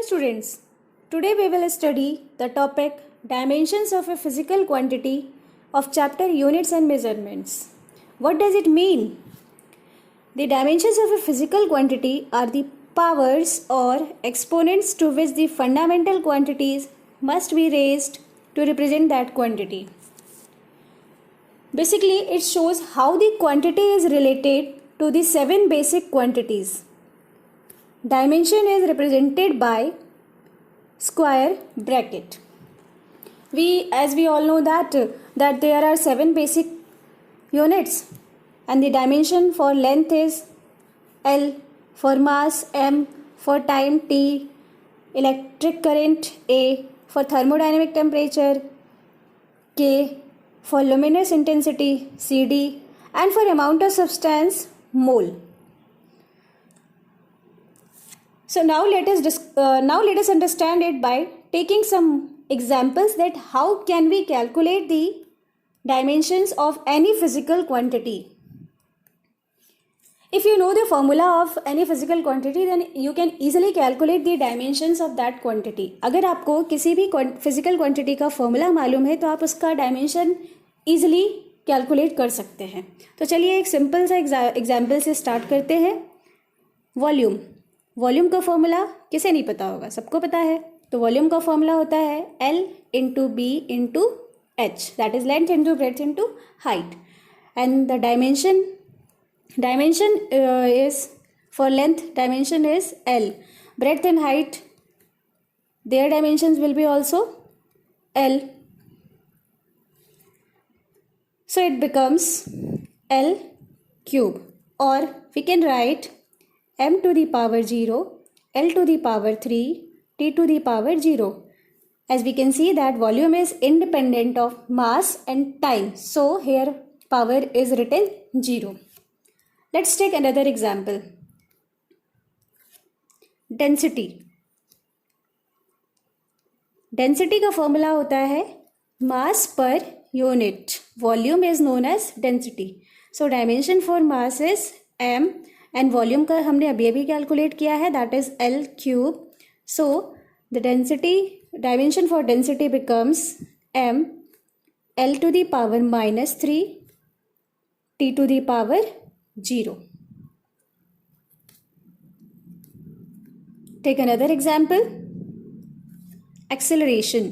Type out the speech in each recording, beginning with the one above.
students, today we will study the topic dimensions of a physical quantity of chapter units and measurements. What does it mean? The dimensions of a physical quantity are the powers or exponents to which the fundamental quantities must be raised to represent that quantity. Basically, it shows how the quantity is related to the 7 basic quantities. Dimension is represented by square bracket. As we all know that there are 7 basic units, and the dimension for length is L, for mass M, for time T, electric current A, for thermodynamic temperature K, for luminous intensity CD, and for amount of substance mole. So now let us understand it by taking some examples that how can we calculate the dimensions of any physical quantity. If you know the formula of any physical quantity, then you can easily calculate the dimensions of that quantity. अगर आपको किसी भी physical quantity का formula मालूम है तो आप उसका dimension easily calculate कर सकते हैं. तो चलिए एक simple सा example से start करते हैं. वॉल्यूम का फॉर्मूला किसे नहीं पता होगा, सबको पता है. तो वॉल्यूम का फॉर्मूला होता है L into B into H, that is length into breadth into height. And the dimension is for length, dimension is L. Breadth and height, there dimensions will be also L. So it becomes L cube, or we can write m to the power 0, L to the power 3, T to the power 0. As we can see that volume is independent of mass and time. So here power is written 0. Let's take another example. Density. Density का formula होता है mass per unit. Volume is known as density. So dimension for mass is m. And volume का हमने अभी अभी calculate किया है, that is L cube. So the density, dimension for density becomes m L to the power -3, T to the power 0. Take another example. Acceleration.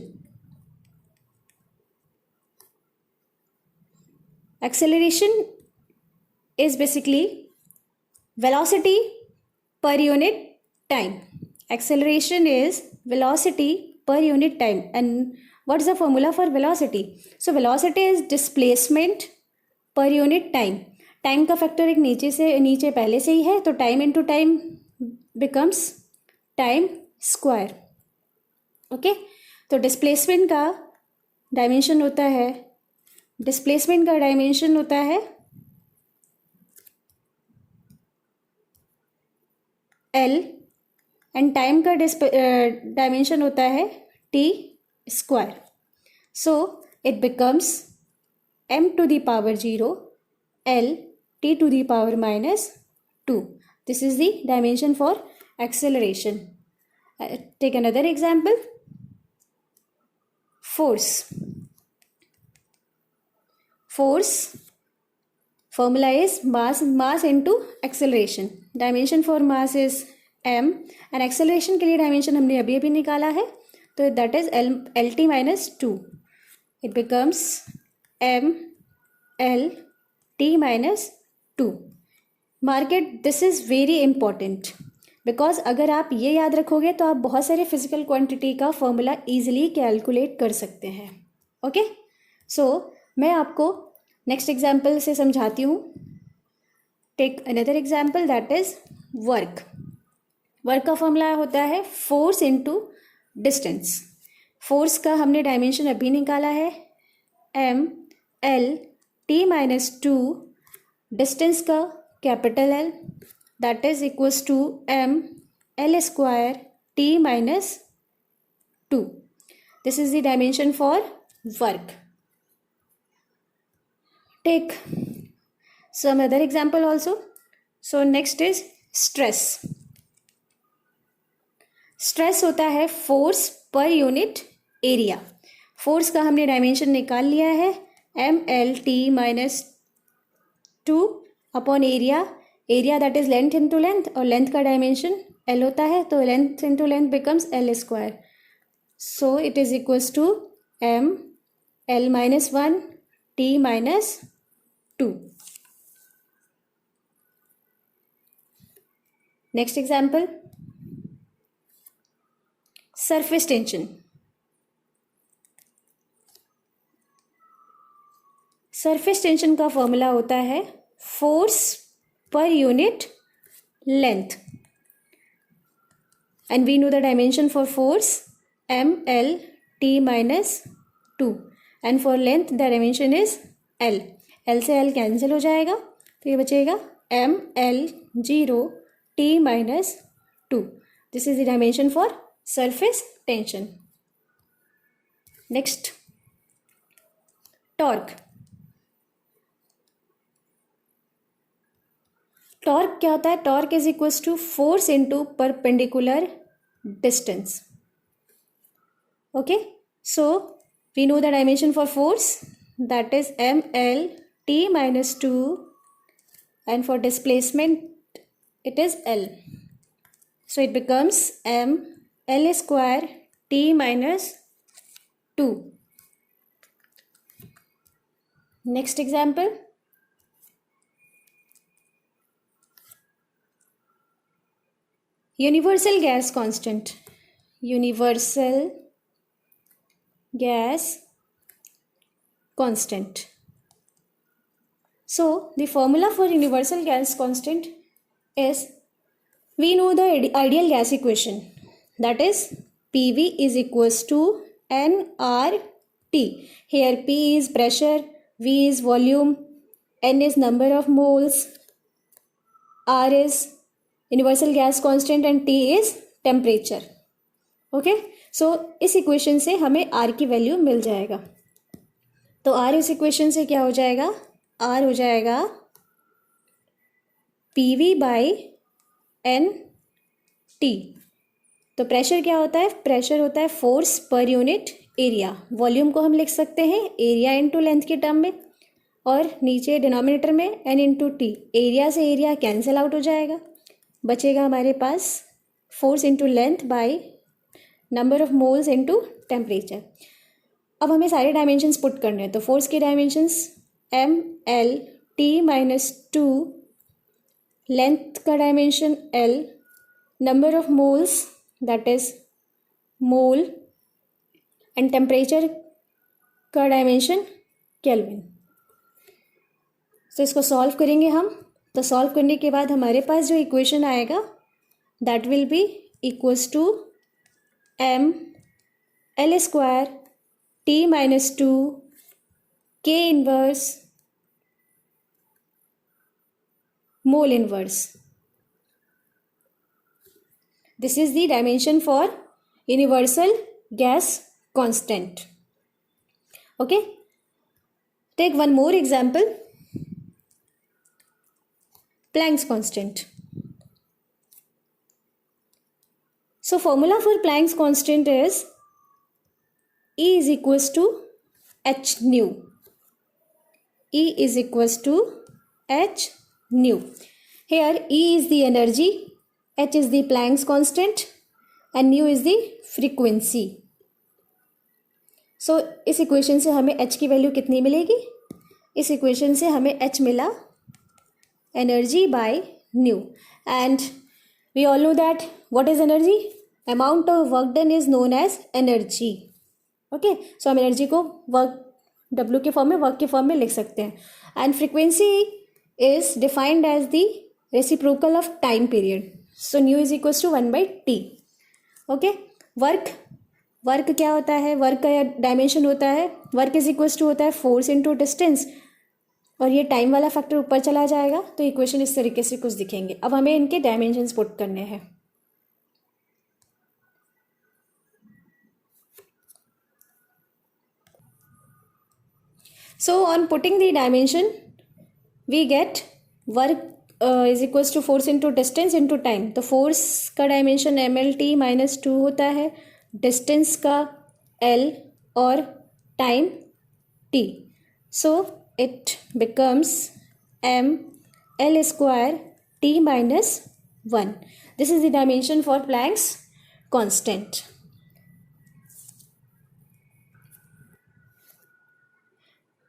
Acceleration is basically velocity per unit time. Acceleration is velocity per unit time. And what is the formula for velocity? So velocity is displacement per unit time. Time का factor एक नीचे पहले से ही है, तो time into time becomes time square. Okay, तो displacement का dimension होता है L, एंड टाइम का डायमेंशन होता है T square. So it becomes m to the power 0, L T to the power -2. This is the dimension for acceleration. Take another example. Force formula is mass into acceleration. Dimension for mass is m, and acceleration के लिए dimension हमने अभी अभी निकाला है, तो that is LT -2. It becomes m L T -2. Mark it, this is very important because अगर आप ये याद रखोगे तो आप बहुत सारे फिजिकल क्वांटिटी का फॉर्मूला ईजिली कैलकुलेट कर सकते हैं. ओके, सो मैं आपको नेक्स्ट एग्जाम्पल से समझाती हूँ. Take another example, that is work. Work का फॉर्मूला होता है फोर्स इंटू डिस्टेंस. फोर्स का हमने डायमेंशन अभी निकाला है m L T -2. डिस्टेंस का capital L, that is equals to m L square T -2. This is the dimension for work. Take some other example also. So next is stress. Stress होता है force per unit area. Force का हमने dimension निकाल लिया है, mL/T-2 upon area. Area that is length into length, और length का dimension L होता है, तो length into length becomes L²। So it is equals to mL-1T-2। Next example, surface tension. Surface tension का फॉर्मूला होता है force per unit length, and we know the dimension for force mL/T-2, and for length the dimension is L। L से L cancel हो जाएगा, तो ये बचेगा mL/T-2। This is the dimension for surface tension. Next, torque. Torque क्या होता है? Torque is equals to force into perpendicular distance. Okay, so we know the dimension for force, that is mL/T-2, and for displacement it is L, so it becomes mL²T-2। next example, universal gas constant। universal gas constant. So the formula for universal gas constant is, we know the ideal gas equation, that is PV is equals to nRT. Here P is pressure, V is volume, N is number of moles, R is universal gas constant and T is temperature. Okay, so इस equation से हमें R की value मिल जाएगा। तो R इस equation से क्या हो जाएगा? R हो जाएगा PV/NT। तो प्रेशर क्या होता है? प्रेशर होता है force per unit area. Volume को हम लिख सकते हैं एरिया इंटू लेंथ के टर्म में, और नीचे डिनोमिनेटर में N इंटू T। एरिया से एरिया कैंसिल आउट हो जाएगा, बचेगा हमारे पास force into length by number of moles into temperature. अब हमें सारे डायमेंशंस पुट करने हैं, तो फोर्स के डायमेंशंस mL/T-2, लेंथ का dimension L, number of moles that is mole, and temperature का डायमेंशन केल्विन। तो इसको सॉल्व करेंगे हम। तो सॉल्व करने के बाद हमारे पास जो इक्वेशन आएगा that will be equals to mL²T-2 K inverse mole inverse. This is the dimension for universal gas constant. Okay, take one more example, Planck's constant. So formula for Planck's constant is E is equals to h nu. E is equals to h nu. Here E is the energy, h is the Planck's constant, and nu is the frequency. So इस equation से हमें h की value कितनी मिलेगी? इस equation से हमें h मिला energy by nu, and we all know that what is energy? Amount of work done is known as energy. Okay, so हम energy को work W के फॉर्म में, वर्क के फॉर्म में लिख सकते हैं, and frequency is defined as the reciprocal of time period. So nu is equals to 1/t. Okay, work क्या होता है? वर्क का डायमेंशन होता है, वर्क इज इक्वल्स टू होता है फोर्स इंटू डिस्टेंस, और ये टाइम वाला फैक्टर ऊपर चला जाएगा, तो इक्वेशन इस तरीके से कुछ दिखेंगे। अब हमें इनके डायमेंशंस पुट करने हैं। So on putting the dimension we get work is equals to force into distance into time. तो फोर्स का डायमेंशन mlt माइनस 2 होता है, डिस्टेंस का l और time t. So it becomes m l square t minus 1. This is the dimension for Planck's constant.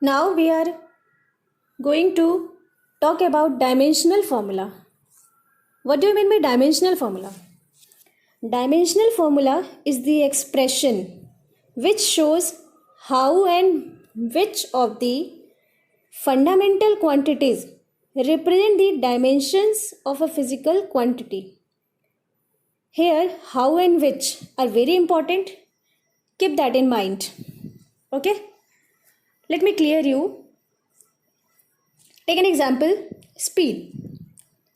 Now we are going to talk about dimensional formula. What do you mean by dimensional formula? Dimensional formula is the expression which shows how and which of the fundamental quantities represent the dimensions of a physical quantity. Here, how and which are very important. Keep that in mind. Okay? Let me clear you. Take an example. Speed.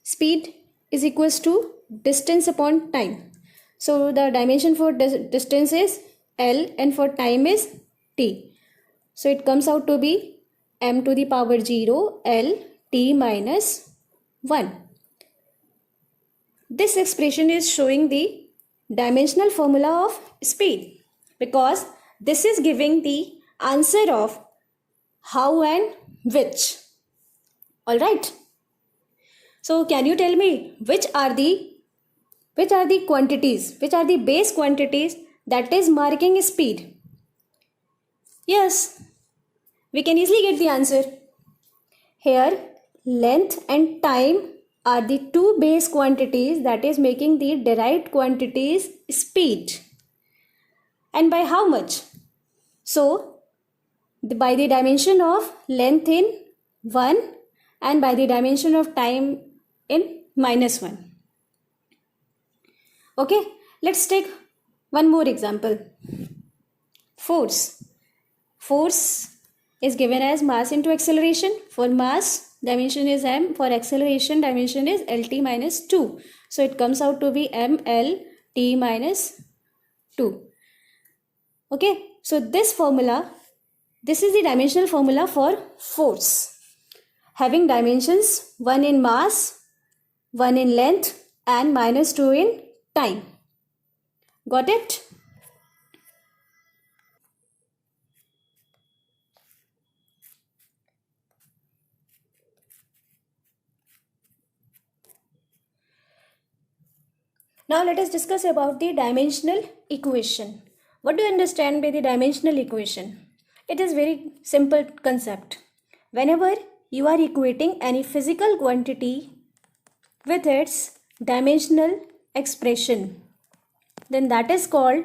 Speed is equals to distance upon time. So the dimension for distance is L and for time is T. So it comes out to be m to the power 0 L T minus 1. This expression is showing the dimensional formula of speed because this is giving the answer of how and which. All right. So can you tell me which are the quantities, which are the base quantities that is marking speed? Yes, we can easily get the answer. Here, length and time are the two base quantities that is making the derived quantities speed. And by how much? So, by the dimension of length in 1 and by the dimension of time in minus 1. Okay, let's take one more example. Force. Force is given as mass into acceleration. For mass, dimension is m. For acceleration, dimension is lt minus 2. So it comes out to be ml t minus 2. Okay, so this is the dimensional formula for force, having dimensions 1 in mass, 1 in length and minus 2 in time. Got it? Now let us discuss about the dimensional equation. What do you understand by the dimensional equation? It is very simple concept. Whenever you are equating any physical quantity with its dimensional expression, then that is called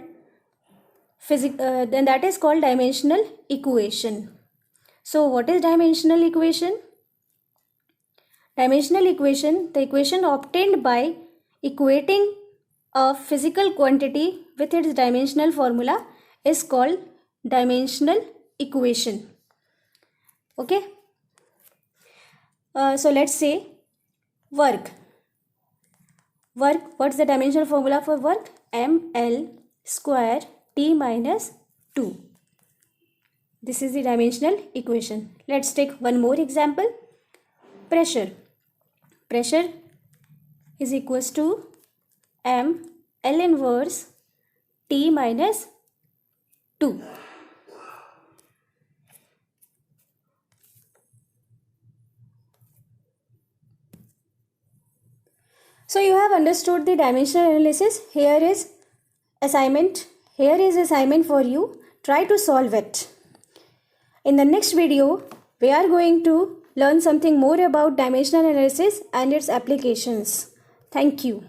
dimensional equation. So what is dimensional equation? Dimensional equation, the equation obtained by equating a physical quantity with its dimensional formula, is called dimensional equation. Okay. So let's say work. What's the dimensional formula for work? ml square t minus 2. This is the dimensional equation. Let's take one more example. Pressure. Pressure is equals to m L inverse t minus 2. So you have understood the dimensional analysis. Here is assignment for you. Try to solve it. In the next video, we are going to learn something more about dimensional analysis and its applications. Thank you.